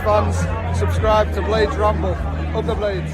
fans, subscribe to Blades Ramble. Up the Blades.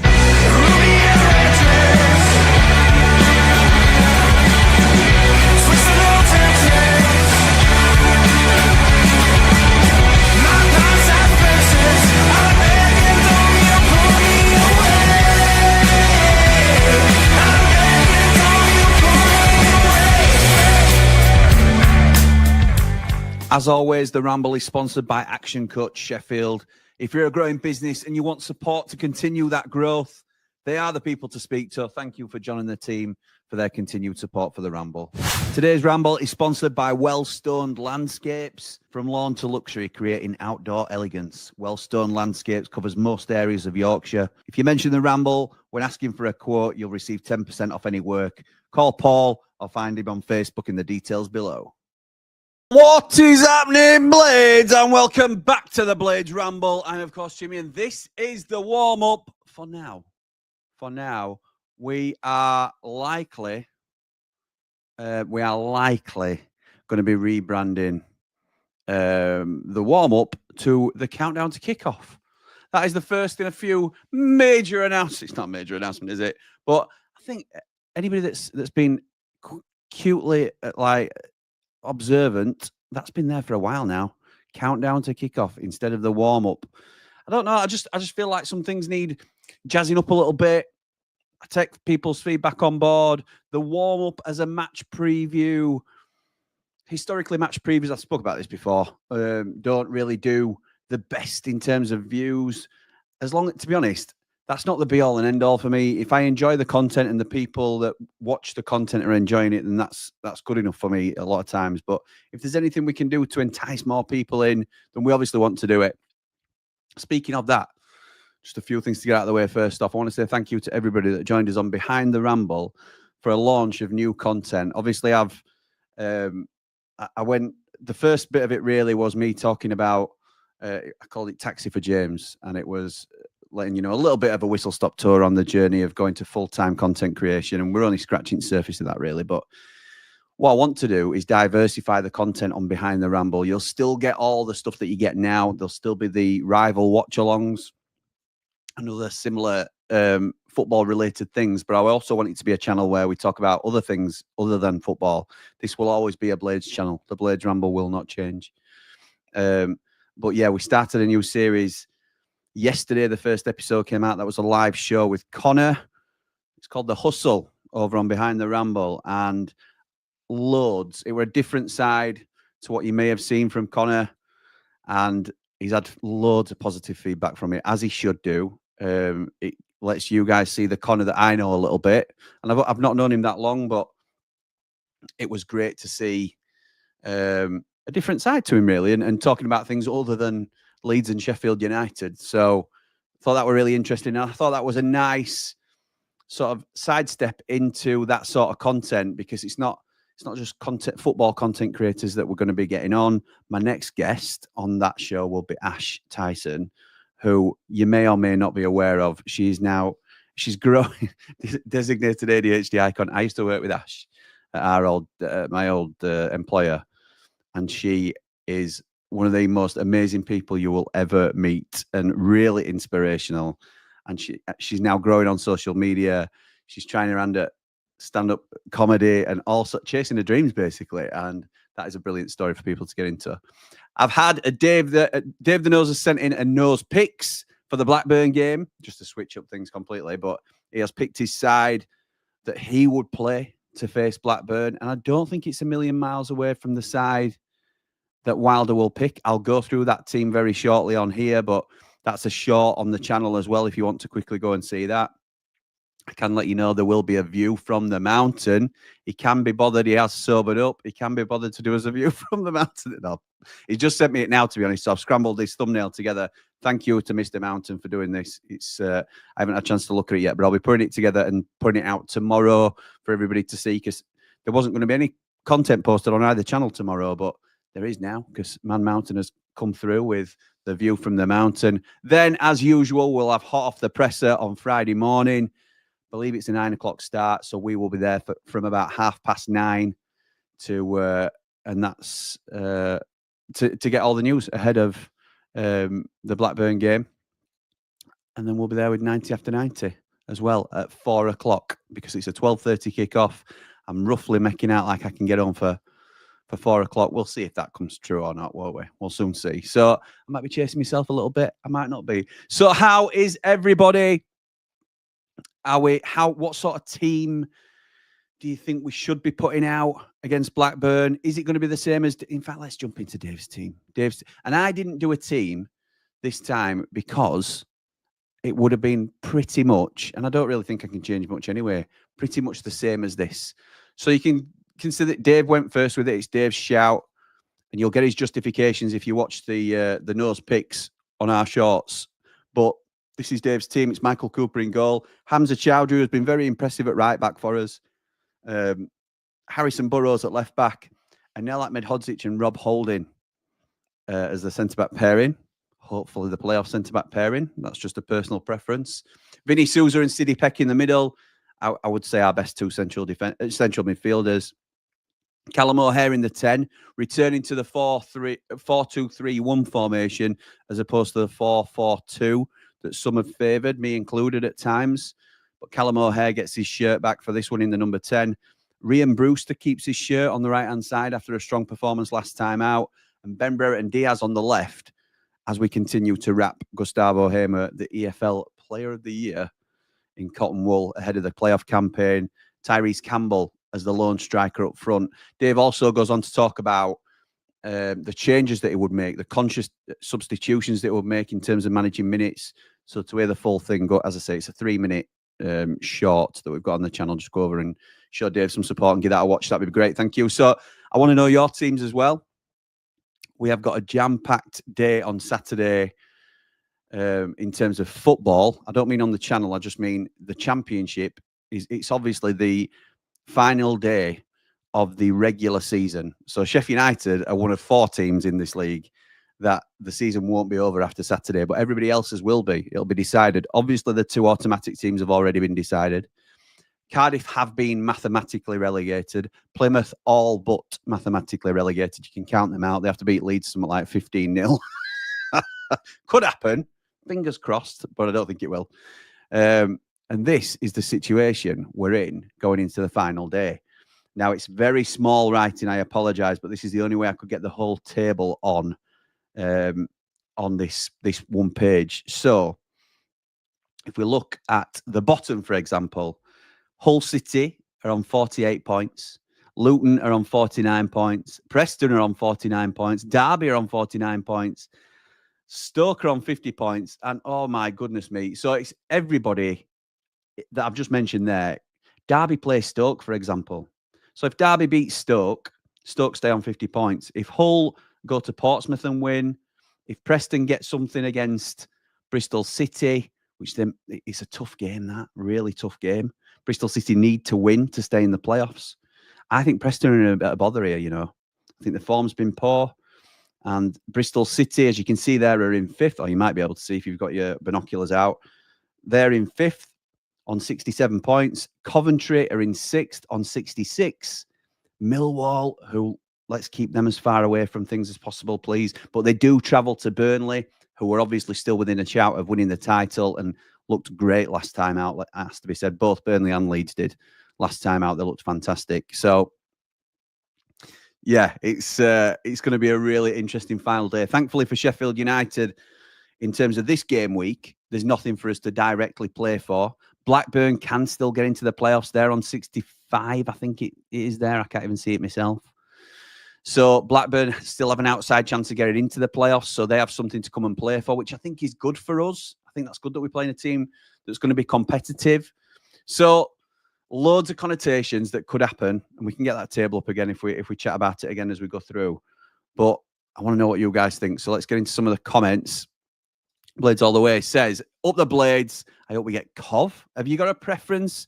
As always, the Ramble is sponsored by COACH Sheffield. If you're a growing business and you want support to continue that growth, they are the people to speak to. Thank you for joining the team for their continued support for the Ramble. Today's Ramble is sponsored by Wellstoned Landscapes. From lawn to luxury, creating outdoor elegance. Wellstoned Landscapes covers most areas of Yorkshire. If you mention the Ramble when asking for a quote, you'll receive 10% off any work. Call Paul or find him on Facebook in the details below. What is happening, Blades? And welcome back to the Blades Ramble. I'm, of course, Jimmy, and this is the warm-up for now. For now, we are likely going to be rebranding the warm-up to the countdown to kickoff. That is the first in a few major announcements. It's not a major announcement, is it? But I think anybody that's been cutely observant, that's been there for a while now. Countdown to kickoff instead of the warm-up. I don't know. I just feel like some things need jazzing up a little bit. I take people's feedback on board. The warm-up as a match preview. Historically, match previews, I spoke about this before, don't really do the best in terms of views. To be honest, that's not the be-all and end-all for me. If I enjoy the content and the people that watch the content are enjoying it, then that's good enough for me a lot of times. But if there's anything we can do to entice more people in, then we obviously want to do it. Speaking of that, just a few things to get out of the way first off. I want to say thank you to everybody that joined us on Behind the Ramble for a launch of new content. Obviously, the first bit of it really was me talking about, I called it Taxi for James, and it was letting you know a little bit of a whistle-stop tour on the journey of going to full-time content creation. And we're only scratching the surface of that, really. But what I want to do is diversify the content on Behind the Ramble. You'll still get all the stuff that you get now. There'll still be the rival watch-alongs and other similar football-related things. But I also want it to be a channel where we talk about other things other than football. This will always be a Blades channel. The Blades Ramble will not change. But yeah, we started a new series yesterday. The first episode came out. That was a live show with Connor. It's called The Hustle over on Behind the Ramble, and loads. It were a different side to what you may have seen from Connor, and he's had loads of positive feedback from it, as he should do. It lets you guys see the Connor that I know a little bit, and I've not known him that long, but it was great to see a different side to him, really, and talking about things other than Leeds and Sheffield United. So I thought that were really interesting. And I thought that was a nice sort of sidestep into that sort of content, because it's not just football content creators that we're going to be getting on. My next guest on that show will be Ash Tyson, who you may or may not be aware of. She's growing, designated ADHD icon. I used to work with Ash at my old employer, and she is one of the most amazing people you will ever meet, and really inspirational. And she's now growing on social media. She's trying her hand at stand-up comedy and also chasing her dreams, basically. And that is a brilliant story for people to get into. I've had Dave the Nose has sent in a nose picks for the Blackburn game, just to switch up things completely. But he has picked his side that he would play to face Blackburn. And I don't think it's a million miles away from the side that Wilder will pick. I'll go through that team very shortly on here, but that's a short on the channel as well if you want to quickly go and see that. I can let you know there will be a view from the mountain. He can be bothered. He has sobered up. He can be bothered to do us a view from the mountain. No, he just sent me it now, to be honest. So I've scrambled this thumbnail together. Thank you to Mr. Mountain for doing this. I haven't had a chance to look at it yet, but I'll be putting it together and putting it out tomorrow for everybody to see, because there wasn't going to be any content posted on either channel tomorrow, but there is now, because Man Mountain has come through with the view from the mountain. Then, as usual, we'll have Hot Off the Presser on Friday morning. I believe it's a 9 o'clock start, so we will be there from about 9:30 to and that's to get all the news ahead of the Blackburn game. And then we'll be there with 90 after 90 as well at 4 o'clock because it's a 12:30 kick-off. I'm roughly making out like I can get on for 4 o'clock. We'll see if that comes true or not, won't we? We'll soon see. So I might be chasing myself a little bit. I might not be. So how is everybody? What sort of team do you think we should be putting out against Blackburn? Is it going to be the same as... In fact, let's jump into Dave's team. And I didn't do a team this time because it would have been pretty much, and I don't really think I can change much anyway, pretty much the same as this. So you can consider that Dave went first with it. It's Dave's shout, and you'll get his justifications if you watch the nose picks on our shorts. But this is Dave's team. It's Michael Cooper in goal. Hamza Chowdhury has been very impressive at right back for us. Harrison Burrows at left back, and Nel Ahmedhodzic and Rob Holding as the centre-back pairing. Hopefully the playoff centre-back pairing. That's just a personal preference. Vinny Souza and Siddy Peck in the middle. I would say our best two central midfielders. Callum O'Hare in the 10, returning to the 4-2-3-1 formation as opposed to the 4-4-2 that some have favoured, me included at times. But Callum O'Hare gets his shirt back for this one in the number 10. Rhian Brewster keeps his shirt on the right-hand side after a strong performance last time out. And Ben Brereton Diaz on the left as we continue to wrap Gustavo Hamer, the EFL Player of the Year in cotton wool ahead of the playoff campaign. Tyrese Campbell as the lone striker up front. Dave also goes on to talk about the changes that he would make, the conscious substitutions that he would make in terms of managing minutes. So to hear the full thing, go, as I say, it's a 3-minute short that we've got on the channel. Just go over and show Dave some support and give that a watch. That'd be great. Thank you. So I want to know your teams as well. We have got a jam-packed day on Saturday in terms of football. I don't mean on the channel. I just mean the championship. It's obviously the final day of the regular season. So Sheffield United are one of 4 teams in this league that the season won't be over after Saturday, but everybody else's will be. It'll be decided. Obviously, the 2 automatic teams have already been decided. Cardiff have been mathematically relegated. Plymouth all but mathematically relegated. You can count them out. They have to beat Leeds something like 15-0. Could happen. Fingers crossed, but I don't think it will. And this is the situation we're in going into the final day. Now, it's very small writing. I apologise, but this is the only way I could get the whole table on this one page. So if we look at the bottom, for example, Hull City are on 48 points. Luton are on 49 points. Preston are on 49 points. Derby are on 49 points. Stoke are on 50 points. And oh my goodness me. So it's everybody that I've just mentioned there. Derby play Stoke, for example. So if Derby beats Stoke, Stoke stay on 50 points. If Hull go to Portsmouth and win, if Preston get something against Bristol City, which then it's a tough game, that really tough game. Bristol City need to win to stay in the playoffs. I think Preston are in a bit of bother here, you know. I think the form's been poor. And Bristol City, as you can see there, are in 5th, or you might be able to see if you've got your binoculars out. They're in 5th on 67 points. Coventry are in 6th on 66. Millwall, who, let's keep them as far away from things as possible, please. But they do travel to Burnley, who are obviously still within a shout of winning the title and looked great last time out, has to be said. Both Burnley and Leeds did last time out. They looked fantastic. So, yeah, it's going to be a really interesting final day. Thankfully for Sheffield United, in terms of this game week, there's nothing for us to directly play for. Blackburn can still get into the playoffs. They're on 65. I think it is there. I can't even see it myself. So Blackburn still have an outside chance of getting into the playoffs. So they have something to come and play for, which I think is good for us. I think that's good that we're playing a team that's going to be competitive. So loads of connotations that could happen, and we can get that table up again if we chat about it again as we go through. But I want to know what you guys think. So let's get into some of the comments. Blades All the Way says, up the Blades. I hope we get Cov. Have you got a preference?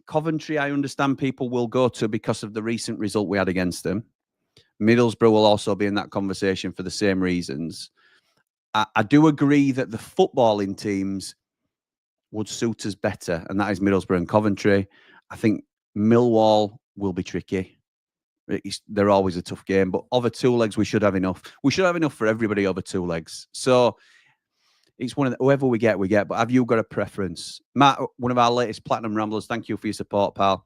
Coventry, I understand people will go to because of the recent result we had against them. Middlesbrough will also be in that conversation for the same reasons. I do agree that the footballing teams would suit us better, and that is Middlesbrough and Coventry. I think Millwall will be tricky. they're always a tough game. But over 2 legs, we should have enough. We should have enough for everybody over 2 legs. So it's one of whoever we get, we get. But have you got a preference? Matt, one of our latest Platinum Ramblers, thank you for your support, pal.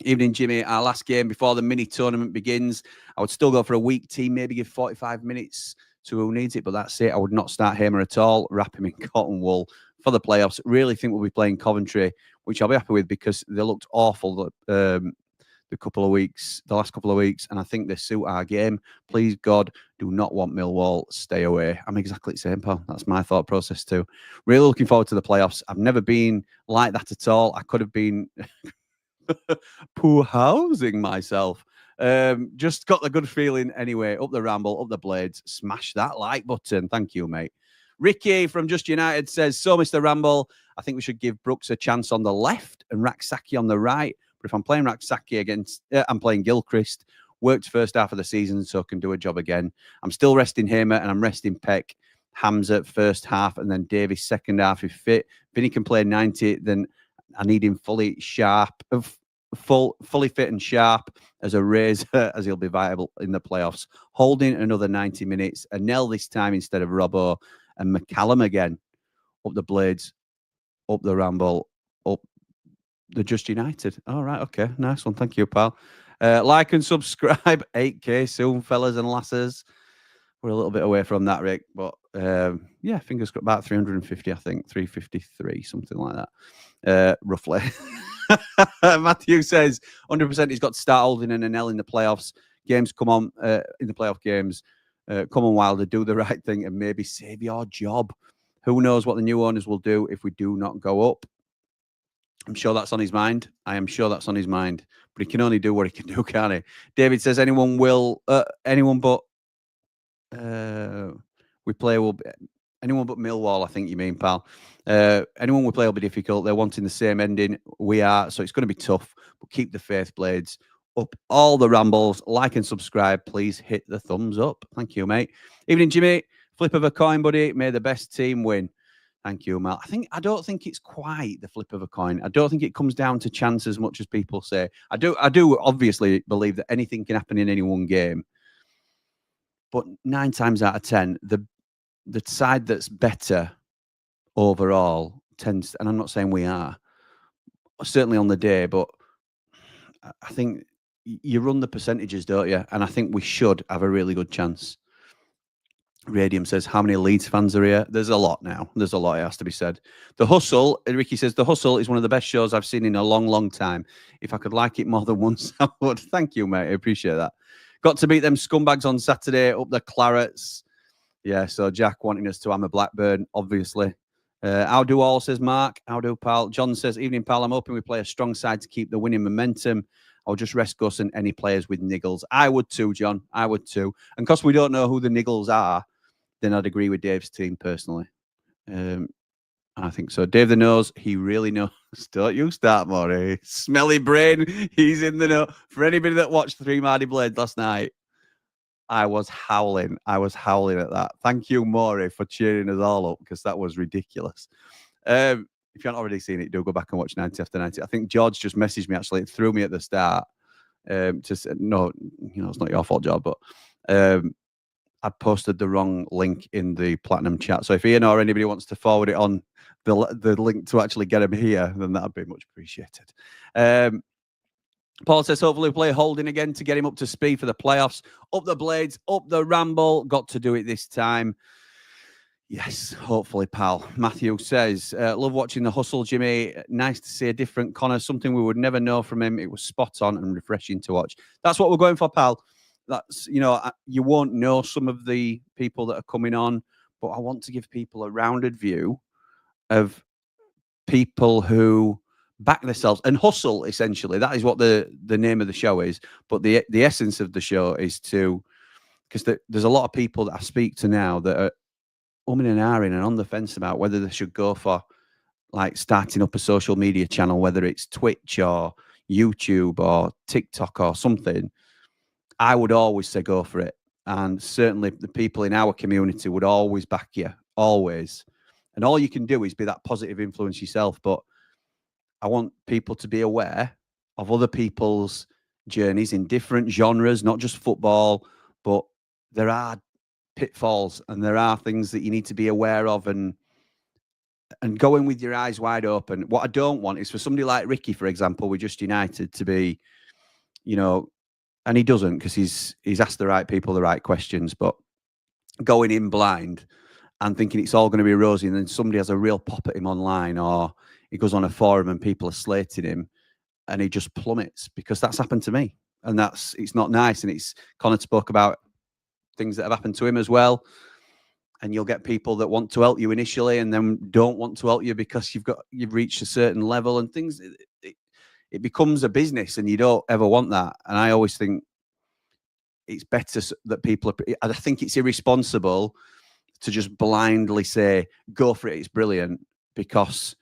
Evening, Jimmy. Our last game before the mini tournament begins. I would still go for a weak team, maybe give 45 minutes to who needs it, but that's it. I would not start Hamer at all. Wrap him in cotton wool for the playoffs. Really think we'll be playing Coventry, which I'll be happy with because they looked awful the last couple of weeks, and I think they suit our game. Please, God, do not want Millwall. Stay away. I'm exactly the same, pal. That's my thought process too. Really looking forward to the playoffs. I've never been like that at all. I could have been poor housing myself. Just got the good feeling anyway. Up the ramble, up the blades. Smash that like button. Thank you, mate. Ricky from Just United says, so Mr. Ramble, I think we should give Brooks a chance on the left and Raksaki on the right. But if I'm playing Raksaki against, I'm playing Gilchrist. Worked first half of the season, so can do a job again. I'm still resting Hamer and I'm resting Peck. Hamza first half and then Davies second half if fit. Vinny can play 90, then I need him fully sharp, fully fit and sharp as a razor, as he'll be viable in the playoffs. Holding another 90 minutes. Anel this time instead of Robbo, and McCallum again. Up the blades, up the ramble, up the Just United. All right, okay, nice one. Thank you, pal. Like and subscribe. 8K soon, fellas and lasses. We're a little bit away from that, Rick, but yeah, fingers crossed. About 350, I think, 353, something like that, roughly. Matthew says 100% he's got to start holding an L in the playoffs. Games come on in the playoff games. Come on, Wilder, do the right thing and maybe save your job. Who knows what the new owners will do if we do not go up? I'm sure that's on his mind. I am sure that's on his mind. But he can only do what he can do, can't he? David says anyone but anyone but Millwall, I think you mean, pal. Anyone we play will be difficult. They're wanting the same ending we are, so it's going to be tough. But keep the faith, blades. Up all the rambles. Like and subscribe. Please hit the thumbs up. Thank you, mate. Evening, Jimmy. Flip of a coin, buddy. May the best team win. Thank you, Matt. I don't think it's quite the flip of a coin. I don't think it comes down to chance as much as people say. I do obviously believe that anything can happen in any one game. But 9 times out of 10, the side that's better overall tends, and I'm not saying we are, certainly on the day, but I think you run the percentages, don't you? And I think we should have a really good chance. Radium says, how many Leeds fans are here? There's a lot now. There's a lot, it has to be said. The Hustle, Ricky says, The Hustle is one of the best shows I've seen in a long, long time. If I could like it more than once, I would. Thank you, mate. I appreciate that. Got to beat them scumbags on Saturday, up the Clarets. Yeah, so Jack wanting us to hammer Blackburn, obviously. How do all, says Mark. How do, pal? John says, evening, pal. I'm hoping we play a strong side to keep the winning momentum. I'll just rest Gus and any players with niggles. I would too, John. I would too. And because we don't know who the niggles are, then I'd agree with Dave's team personally. I think so. Dave the Nose, he really knows. Don't you start, Maury. Smelly brain, he's in the know. For anybody that watched 3 Mardy Blades last night, I was howling. I was howling at that. Thank you, Maury, for cheering us all up because that was ridiculous. If you haven't already seen it, do go back and watch 90 after 90. I think George just messaged me, actually. It threw me at the start. Just no, it's not your fault, George, but I posted the wrong link in the Platinum chat. So if Ian or anybody wants to forward it on the link to actually get him here, then that'd be much appreciated. Paul says, hopefully play Holding again to get him up to speed for the playoffs. Up the blades, up the ramble. Got to do it this time. Yes, hopefully, pal. Matthew says, love watching the Hustle, Jimmy. Nice to see a different Connor, something we would never know from him. It was spot on and refreshing to watch. That's what we're going for, pal. That's, you won't know some of the people that are coming on, but I want to give people a rounded view of people who back themselves and hustle, essentially. That is what the name of the show is. But the essence of the show is because there's a lot of people that I speak to now that are umming and ahhing and on the fence about whether they should go for like starting up a social media channel, whether it's Twitch or YouTube or TikTok or something. I would always say go for it. And certainly the people in our community would always back you, always. And all you can do is be that positive influence yourself. But I want people to be aware of other people's journeys in different genres, not just football, but there are pitfalls and there are things that you need to be aware of and go in with your eyes wide open. What I don't want is for somebody like Ricky, for example, with Just United to be, you know, and he doesn't because he's asked the right people the right questions, but going in blind and thinking it's all going to be rosy, and then somebody has a real pop at him online, or he goes on a forum and people are slating him and he just plummets, because that's happened to me. And it's not nice. And Connor spoke about things that have happened to him as well. And you'll get people that want to help you initially and then don't want to help you because you've reached a certain level and things. It becomes a business, and you don't ever want that. And I always think it's better that people I think it's irresponsible to just blindly say, go for it, it's brilliant, because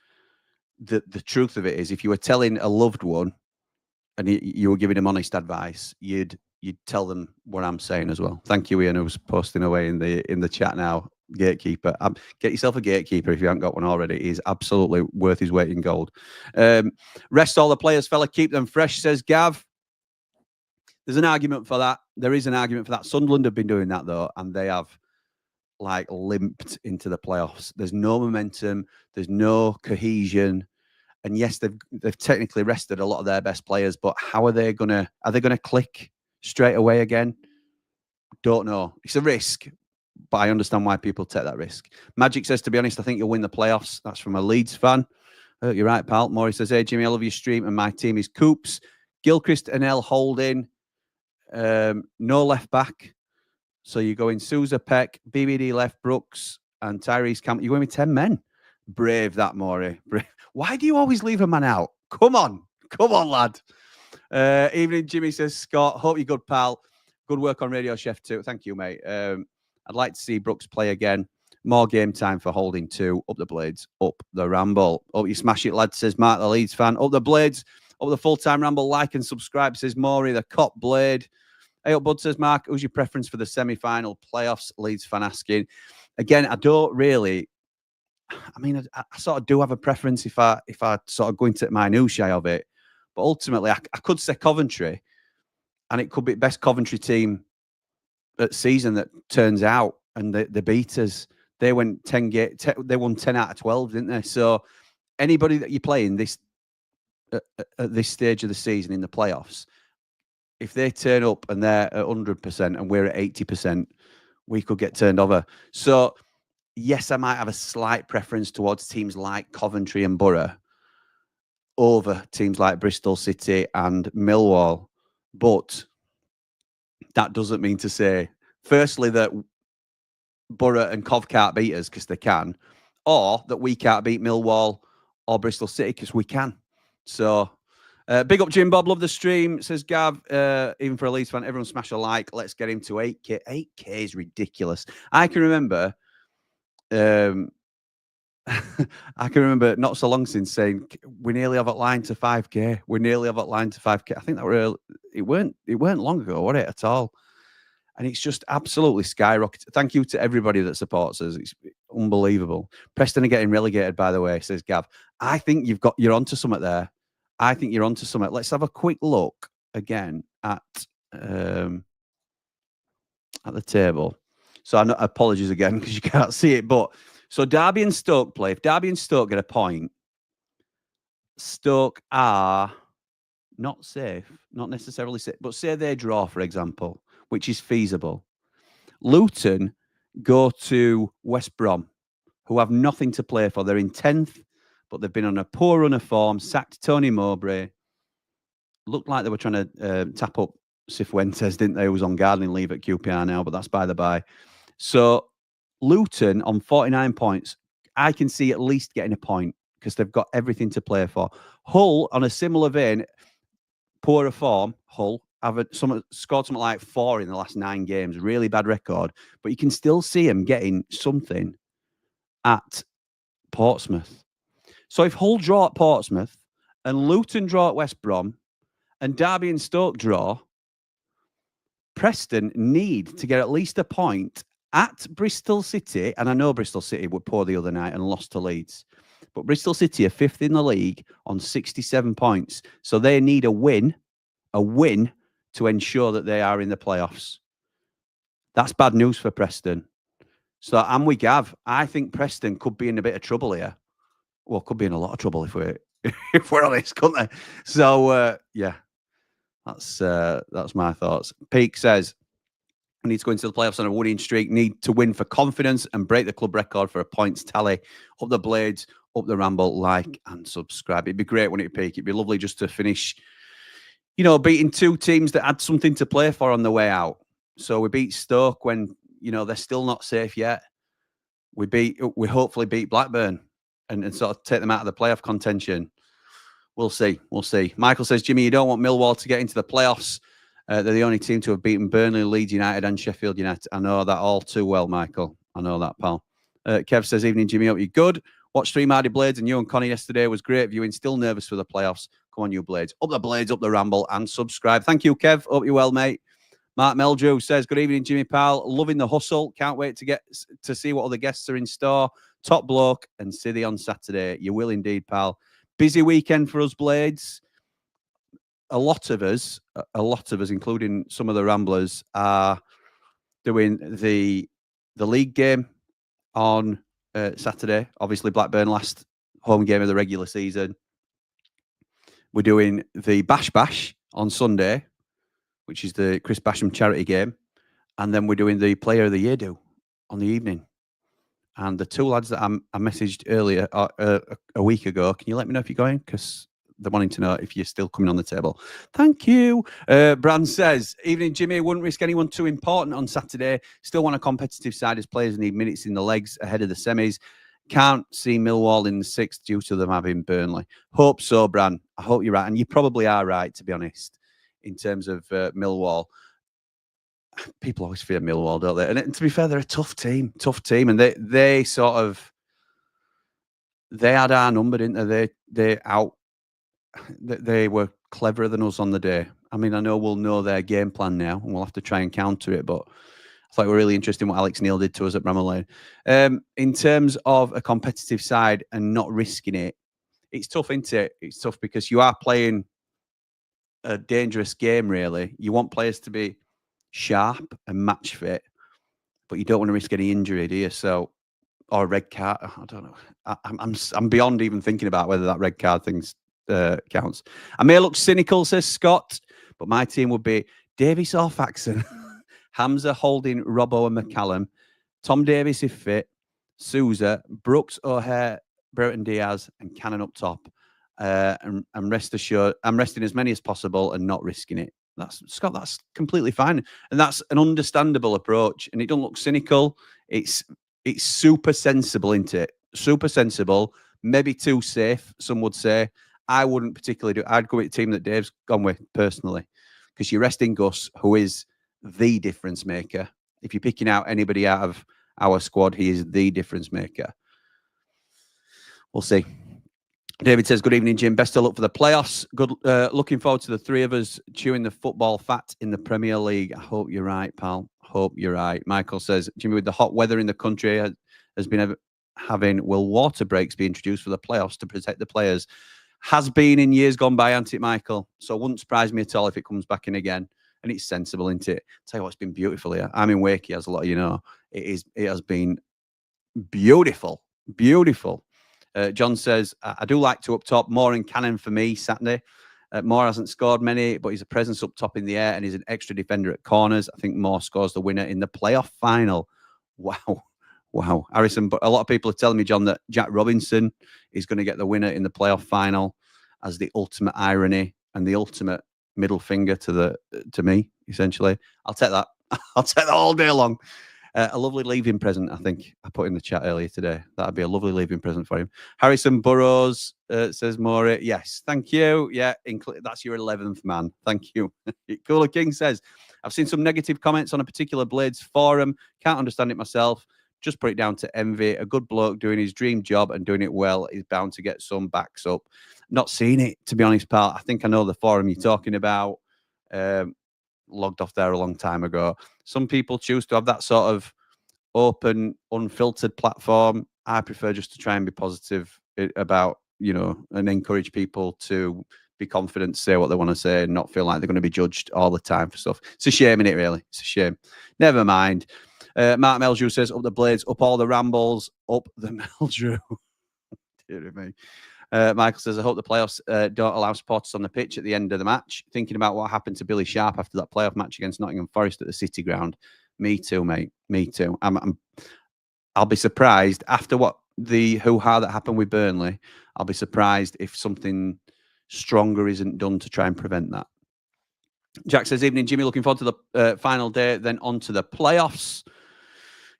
the truth of it is, if you were telling a loved one and you were giving them honest advice, you'd tell them what I'm saying as well. Thank you, Ian, who's posting away in the chat now. Gatekeeper. Get yourself a gatekeeper if you haven't got one already. He's absolutely worth his weight in gold. Rest all the players, fella. Keep them fresh, says Gav. There's an argument for that. There is an argument for that. Sunderland have been doing that, though, and they have like limped into the playoffs. There's no momentum. There's no cohesion. And yes, they've technically rested a lot of their best players, but how are they gonna click straight away again? Don't know. It's a risk, but I understand why people take that risk. Magic says, to be honest, I think you'll win the playoffs. That's from a Leeds fan. You're right, pal. Maury says, hey, Jimmy, I love your stream, and my team is Coops, Gilchrist and L Holding. No left back. So you go in Sousa, Peck, BBD left, Brooks, and Tyrese Camp. You're going with 10 men. Brave that, Maury. Why do you always leave a man out? Come on, lad. Evening, Jimmy, says Scott. Hope you're good, pal. Good work on Radio Chef too. Thank you, mate. I'd like to see Brooks play again. More game time for Holding too. Up the Blades, up the Ramble. Hope you smash it, lad, says Mark, the Leeds fan. Up the Blades, up the full-time Ramble. Like and subscribe, says Maury, the Cop Blade. Hey up, Bud, says Mark. Who's your preference for the semi-final playoffs? Leeds fan asking. Again, I don't really... I mean, I sort of do have a preference if I sort of go into minutiae of it. But ultimately, I could say Coventry, and it could be best Coventry team at season that turns out, and the beaters. They went 10 they won 10 out of 12, didn't they? So anybody that you play in this at this stage of the season in the playoffs, if they turn up and they're at 100% and we're at 80%, we could get turned over. So yes, I might have a slight preference towards teams like Coventry and Borough over teams like Bristol City and Millwall. But that doesn't mean to say, firstly, that Borough and Cov can't beat us, because they can, or that we can't beat Millwall or Bristol City, because we can. So, big up Jim Bob, love the stream, says Gav. Even for a Leeds fan, everyone smash a like. Let's get him to 8K. 8K is ridiculous. I can remember not so long since saying we nearly have a line to 5K. We nearly have a line to 5K. I think that it weren't long ago, was it, at all? And it's just absolutely skyrocketed. Thank you to everybody that supports us. It's unbelievable. Preston are getting relegated, by the way, says Gav. I think you're onto something there. I think you're onto something. Let's have a quick look again at the table. So apologies again because you can't see it, but so Derby and Stoke play. If Derby and Stoke get a point, Stoke are not safe, not necessarily safe, but say they draw, for example, which is feasible. Luton go to West Brom, who have nothing to play for. They're in 10th, but they've been on a poor run of form, sacked Tony Mowbray. Looked like they were trying to tap up Cifuentes, didn't they? Who was on gardening leave at QPR now, but that's by the by. So Luton on 49 points, I can see at least getting a point because they've got everything to play for. Hull, on a similar vein, poorer form, Hull, have scored something like 4 in the last 9 games. Really bad record. But you can still see them getting something at Portsmouth. So if Hull draw at Portsmouth and Luton draw at West Brom and Derby and Stoke draw, Preston need to get at least a point at Bristol City. And I know Bristol City were poor the other night and lost to Leeds. But Bristol City are 5th in the league on 67 points. So they need a win to ensure that they are in the playoffs. That's bad news for Preston. So I'm with Gav. I think Preston could be in a bit of trouble here. Well, could be in a lot of trouble if we're if we're honest, couldn't they? So yeah, that's my thoughts. Peak says, we need to go into the playoffs on a winning streak, need to win for confidence and break the club record for a points tally. Up the Blades, up the Ramble, like and subscribe. It'd be great, wouldn't it, Peak? It'd be lovely just to finish, you know, beating two teams that had something to play for on the way out. So we beat Stoke when, you know, they're still not safe yet. We hopefully beat Blackburn and sort of take them out of the playoff contention. We'll see. We'll see. Michael says, Jimmy, you don't want Millwall to get into the playoffs. They're the only team to have beaten Burnley, Leeds United and Sheffield United. I know that all too well, Michael. I know that, pal. Kev says, evening, Jimmy. Hope you're good. Watched 3 Mardy Blades and you and Connie yesterday. Was great viewing. Still nervous for the playoffs. Come on, you Blades. Up the Blades, up the Ramble and subscribe. Thank you, Kev. Hope you're well, mate. Mark Meldrew says, good evening, Jimmy pal. Loving the hustle. Can't wait to see what other guests are in store. Top bloke and see thee on Saturday. You will indeed, pal. Busy weekend for us Blades. A lot of us, including some of the Ramblers, are doing the league game on Saturday. Obviously, Blackburn last home game of the regular season. We're doing the Bash on Sunday, which is the Chris Basham charity game. And then we're doing the Player of the Year do on the evening. And the 2 lads that I messaged earlier, a week ago, can you let me know if you're going? Because they're wanting to know if you're still coming on the table. Thank you. Brand says, evening, Jimmy. Wouldn't risk anyone too important on Saturday. Still want a competitive side as players need minutes in the legs ahead of the semis. Can't see Millwall in the 6th due to them having Burnley. Hope so, Bran. I hope you're right. And you probably are right, to be honest, in terms of Millwall. People always fear Millwall, don't they? And to be fair, they're a tough team. And they sort of, they had our number, didn't they? They were cleverer than us on the day. I mean, I know we'll know their game plan now and we'll have to try and counter it, but I thought it was really interesting what Alex Neil did to us at Bramall Lane. In terms of a competitive side and not risking it, it's tough, isn't it? It's tough because you are playing a dangerous game, really. You want players to be sharp and match fit, but you don't want to risk any injury, do you? So, or a red card. I don't know. I'm beyond even thinking about whether that red card thing counts. I may look cynical, says Scott, but my team would be Davies or Faxon, Hamza, Holding, Robbo and McCallum, Tom Davies if fit, Souza, Brooks, O'Hare, Brereton Diaz and Cannon up top. And rest assured, I'm resting as many as possible and not risking it. Scott, that's completely fine. And that's an understandable approach. And it don't look cynical. It's super sensible, isn't it? Super sensible. Maybe too safe, some would say. I wouldn't particularly do it. I'd go with the team that Dave's gone with personally. Because you're resting Gus, who is the difference maker. If you're picking out anybody out of our squad, he is the difference maker. We'll see. David says, good evening, Jim. Best of luck for the playoffs. Good. Looking forward to the 3 of us chewing the football fat in the Premier League. I hope you're right, pal. Hope you're right. Michael says, Jimmy, with the hot weather in the country has been having, will water breaks be introduced for the playoffs to protect the players? Has been in years gone by, hasn't it, Michael? So it wouldn't surprise me at all if it comes back in again. And it's sensible, isn't it? Tell you what, it's been beautiful here. I'm in Wakey, as a lot of you know. It has been beautiful. Beautiful. John says, I do like to up top. Moore and Cannon for me Saturday. Moore hasn't scored many, but he's a presence up top in the air and he's an extra defender at corners. I think Moore scores the winner in the playoff final. Wow. Wow. Harrison, but a lot of people are telling me, John, that Jack Robinson is going to get the winner in the playoff final as the ultimate irony and the ultimate middle finger to me, essentially. I'll take that. I'll take that all day long. A lovely leaving present, I think I put in the chat earlier today. That'd be a lovely leaving present for him. Harrison Burrows says, Maury, yes, thank you. Yeah, that's your 11th man. Thank you. Cooler King says, I've seen some negative comments on a particular Blades forum. Can't understand it myself. Just put it down to envy. A good bloke doing his dream job and doing it well is bound to get some backs up. Not seen it, to be honest, pal. I think I know the forum you're talking about. Logged off there a long time ago. Some people choose to have that sort of open, unfiltered platform. I prefer just to try and be positive about, and encourage people to be confident, say what they want to say, and not feel like they're going to be judged all the time for stuff. It's a shame, innit, really? It's a shame. Never mind. Mark Meldrew says, up the Blades, up all the Rambles, up the Meldrew. Dear me. Michael says, I hope the playoffs don't allow supporters on the pitch at the end of the match. Thinking about what happened to Billy Sharp after that playoff match against Nottingham Forest at the City Ground. Me too, mate. Me too. I'll be surprised after what the hoo-ha that happened with Burnley. I'll be surprised if something stronger isn't done to try and prevent that. Jack says, evening, Jimmy. Looking forward to the final day, then on to the playoffs.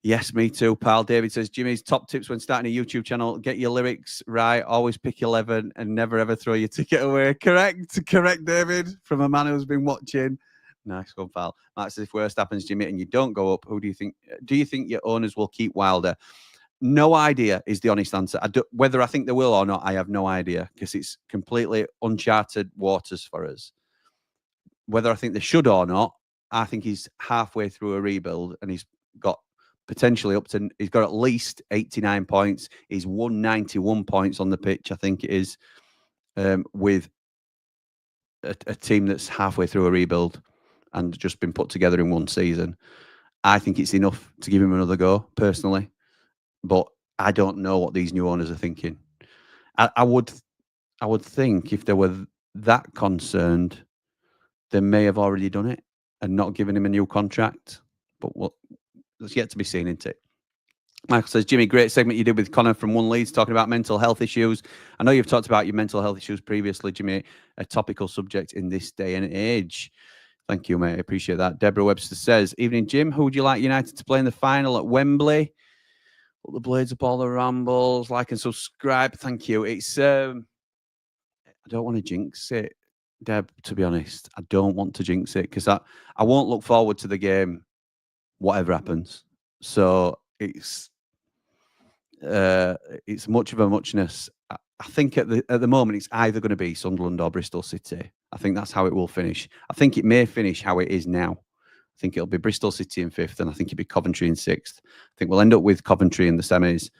Yes, me too, pal. David says, Jimmy's top tips when starting a YouTube channel: get your lyrics right, always pick 11, and never ever throw your ticket away. Correct, David, from a man who's been watching. Nice one, pal. Matt says, if worst happens, Jimmy, and you don't go up, who do you think? Do you think your owners will keep Wilder? No idea is the honest answer. Whether I think they will or not, I have no idea, because it's completely uncharted waters for us. Whether I think they should or not, I think he's halfway through a rebuild, and he's got potentially he's got at least 89 points. He's won 91 points on the pitch, I think it is, with a team that's halfway through a rebuild and just been put together in one season. I think it's enough to give him another go, personally. But I don't know what these new owners are thinking. I would think if they were that concerned, they may have already done it and not given him a new contract. But it's yet to be seen, isn't it? Michael says, Jimmy, great segment you did with Connor from One Leeds talking about mental health issues. I know you've talked about your mental health issues previously, Jimmy, a topical subject in this day and age. Thank you, mate. I appreciate that. Deborah Webster says, evening, Jim. Who would you like United to play in the final at Wembley? Put the Blades up all the Rambles. Like and subscribe. Thank you. It's I don't want to jinx it, Deb, to be honest. I don't want to jinx it because I won't look forward to the game whatever happens. So it's much of a muchness. I think at the moment it's either going to be Sunderland or Bristol City. I think that's how it will finish. I think it may finish how it is now. I think it'll be Bristol City in 5th, and I think it'll be Coventry in 6th. I think we'll end up with Coventry in the semis.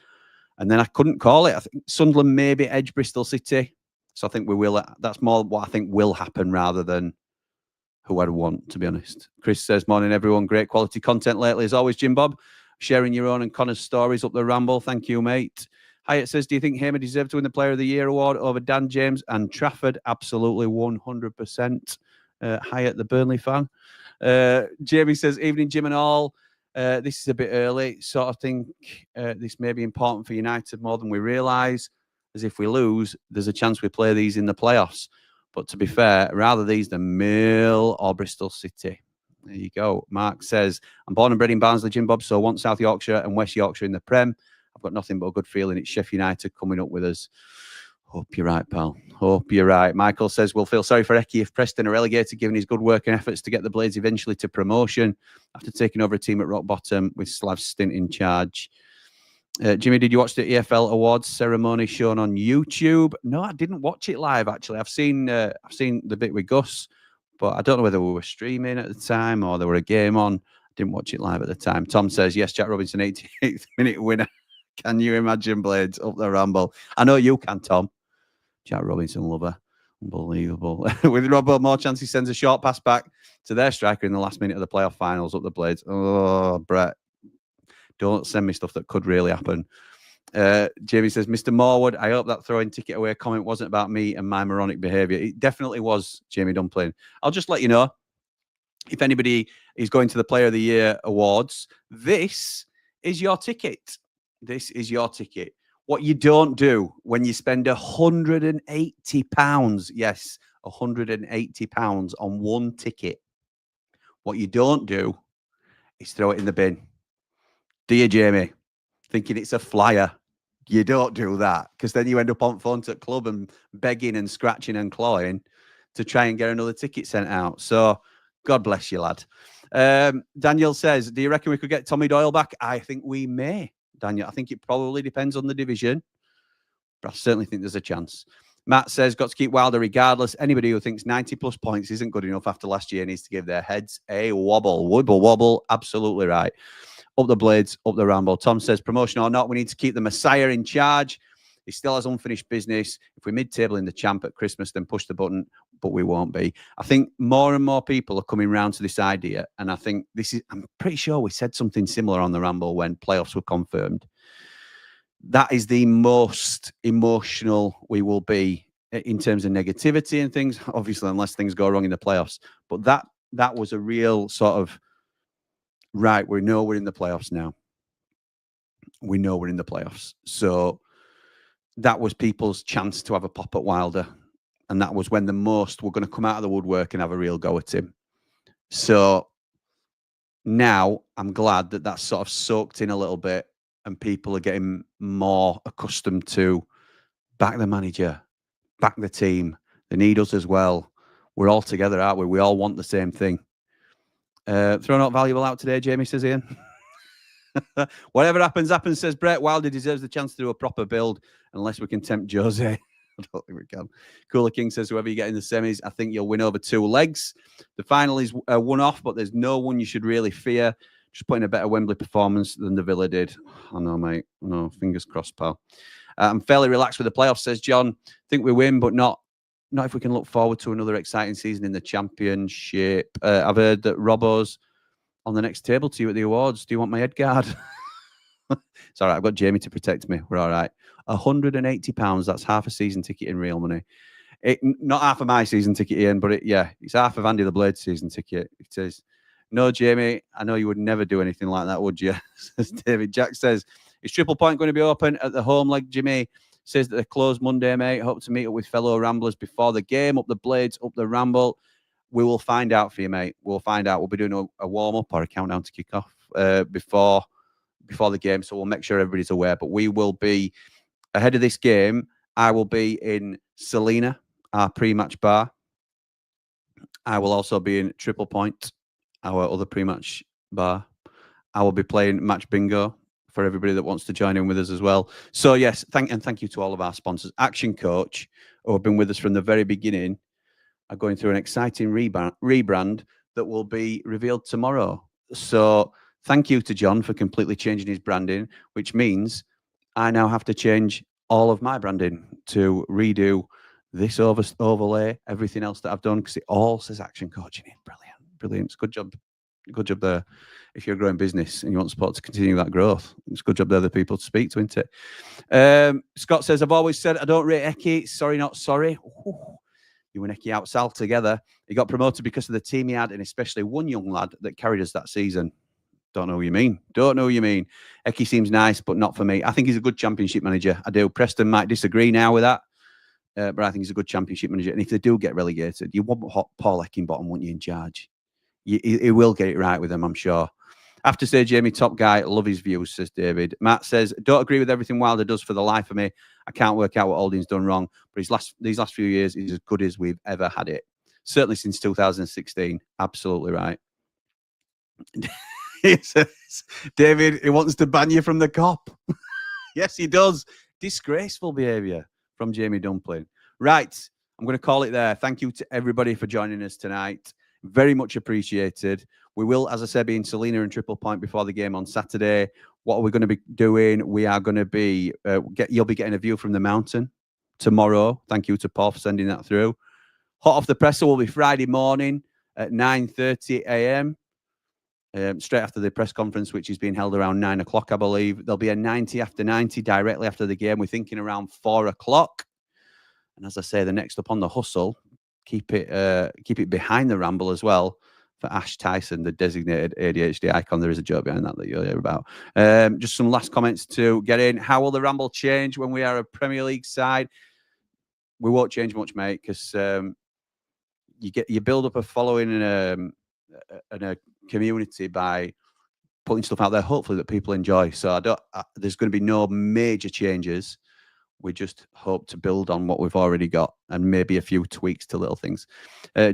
And then I couldn't call it. I think Sunderland maybe edge Bristol City. So I think we will. That's more what I think will happen rather than who I'd want, to be honest. Chris says, morning, everyone. Great quality content lately, as always, Jim Bob. Sharing your own and Connor's stories up the Ramble. Thank you, mate. Hyatt says, do you think Hamer deserved to win the Player of the Year award over Dan James and Trafford? Absolutely, 100%. Hyatt, the Burnley fan. Jamie says, evening, Jim and all. This is a bit early. Sort of think this may be important for United more than we realise, as if we lose, there's a chance we play these in the playoffs. But to be fair, rather these than Mill or Bristol City. There you go. Mark says, I'm born and bred in Barnsley, Jim Bob, so I want South Yorkshire and West Yorkshire in the Prem. I've got nothing but a good feeling it's Sheffield United coming up with us. Hope you're right, pal. Hope you're right. Michael says, we'll feel sorry for Eki if Preston are relegated, given his good work and efforts to get the Blades eventually to promotion after taking over a team at rock bottom with Slav's stint in charge. Jimmy, did you watch the EFL Awards ceremony shown on YouTube? No, I didn't watch it live, actually. I've seen the bit with Gus, but I don't know whether we were streaming at the time or there were a game on. I didn't watch it live at the time. Tom says, yes, Jack Robinson, 88th minute winner. Can you imagine, Blades, up the Ramble? I know you can, Tom. Jack Robinson lover. Unbelievable. With Robbo, more chance he sends a short pass back to their striker in the last minute of the playoff finals up the Blades. Oh, Brett. Don't send me stuff that could really happen. Jamie says, Mr. Morwood, I hope that throwing ticket away comment wasn't about me and my moronic behaviour. It definitely was, Jamie Dumpling. I'll just let you know, if anybody is going to the Player of the Year Awards, this is your ticket. This is your ticket. What you don't do when you spend £180, yes, £180 on one ticket, what you don't do is throw it in the bin. Do you, Jamie? Thinking it's a flyer. You don't do that, because then you end up on front at club and begging and scratching and clawing to try and get another ticket sent out. So God bless you, lad. Daniel says, do you reckon we could get Tommy Doyle back? I think we may, Daniel. I think it probably depends on the division, but I certainly think there's a chance. Matt says, got to keep Wilder regardless. Anybody who thinks 90-plus points isn't good enough after last year needs to give their heads a wobble. Wibble wobble. Absolutely right. Up the Blades, up the Ramble. Tom says, promotion or not, we need to keep the Messiah in charge. He still has unfinished business. If we're mid-table in the champ at Christmas, then push the button, but we won't be. I think more and more people are coming round to this idea, and I think I'm pretty sure we said something similar on the Ramble when playoffs were confirmed. That is the most emotional we will be in terms of negativity and things, obviously, unless things go wrong in the playoffs. But that was a real sort of, right, we know we're in the playoffs now. We know we're in the playoffs. So that was people's chance to have a pop at Wilder. And that was when the most were going to come out of the woodwork and have a real go at him. So now I'm glad that that's sort of soaked in a little bit and people are getting more accustomed to back the manager, back the team. They need us as well. We're all together, aren't we? We all want the same thing. Throw not valuable out today, Jamie, says Ian. Whatever happens, says Brett. Wilder deserves the chance to do a proper build unless we can tempt Jose. I don't think we can. Cooler King says, whoever you get in the semis, I think you'll win over 2 legs. The final is one off, but there's no one you should really fear. Just putting a better Wembley performance than the Villa did. I know, mate. No, fingers crossed, pal. I'm fairly relaxed with the playoffs, says John. Think we win, but not if we can look forward to another exciting season in the Championship. I've heard that Robbo's on the next table to you at the awards. Do you want my head guard? It's all right. I've got Jamie to protect me. We're all right. £180. That's half a season ticket in real money. Not half of my season ticket, Ian, but it's half of Andy the Blade's season ticket. It says, no, Jamie, I know you would never do anything like that, would you? Says David. Jack says, is Triple Point going to be open at the home leg? Jimmy says that they're closed Monday, mate. Hope to meet up with fellow Ramblers before the game. Up the Blades, up the Ramble. We will find out for you, mate. We'll find out. We'll be doing a warm-up or a countdown to kick off before the game, so we'll make sure everybody's aware. But we will be, ahead of this game, I will be in Selena, our pre-match bar. I will also be in Triple Point, our other pre-match bar. I will be playing Match Bingo for everybody that wants to join in with us as well. So, yes, thank you to all of our sponsors. Action Coach, who have been with us from the very beginning, are going through an exciting rebrand that will be revealed tomorrow. So thank you to John for completely changing his branding, which means I now have to change all of my branding to redo this overlay, everything else that I've done, because it all says Action Coaching. Brilliant. Good job there. If you're a growing business and you want support to continue that growth, it's a good job there, the people to speak to, isn't it? Scott says, I've always said I don't rate Eki. Sorry, not sorry. Ooh. You and Eki out south together. He got promoted because of the team he had, and especially one young lad that carried us that season. Don't know who you mean. Eki seems nice, but not for me. I think he's a good championship manager. I do. Preston might disagree now with that, but I think he's a good championship manager. And if they do get relegated, you want Paul Eckingbottom, won't you, in charge? He will get it right with them, I'm sure. I have to say, Jamie, top guy. Love his views, says David. Matt says, don't agree with everything Wilder does for the life of me. I can't work out what Alding's done wrong, but these last few years is as good as we've ever had it. Certainly since 2016. Absolutely right. He says, David, he wants to ban you from the COP. Yes, he does. Disgraceful behaviour from Jamie Dumpling. Right, I'm going to call it there. Thank you to everybody for joining us tonight. Very much appreciated. We will, as I said, be in Selena and Triple Point before the game on Saturday. What are we going to be doing? We are going to be, you'll be getting a view from the mountain tomorrow. Thank you to Paul for sending that through. Hot off the presser will be Friday morning at 9:30 a.m. Straight after the press conference, which is being held around 9 o'clock, I believe. There'll be a 90 after 90 directly after the game. We're thinking around 4 o'clock. And as I say, the next up on the hustle, keep it behind the Ramble as well for Ash Tyson, the designated ADHD icon. There is a joke behind that you'll hear about. Just some last comments to get in. How will the Ramble change when we are a Premier League side? We won't change much, mate, because you build up a following and a community by putting stuff out there, hopefully, that people enjoy. So there's going to be no major changes. We just hope to build on what we've already got and maybe a few tweaks to little things.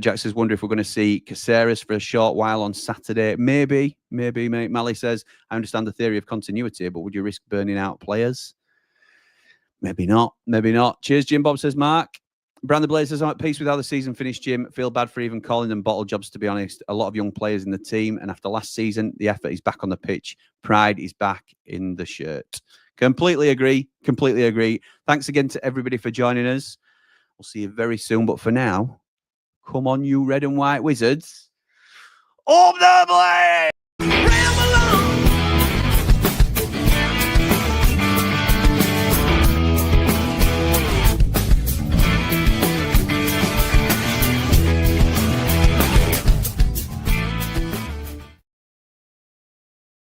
Jack says, wonder if we're going to see Caceres for a short while on Saturday. Maybe, mate. Mally says, I understand the theory of continuity, but would you risk burning out players? Maybe not. Cheers, Jim Bob, says Mark. Brandon Blazers, I'm at peace with how the season finished, Jim. Feel bad for even calling them bottle jobs, to be honest. A lot of young players in the team, and after last season, the effort is back on the pitch. Pride is back in the shirt. Completely agree. Completely agree. Thanks again to everybody for joining us. We'll see you very soon. But for now, come on, you red and white wizards. Up the blade!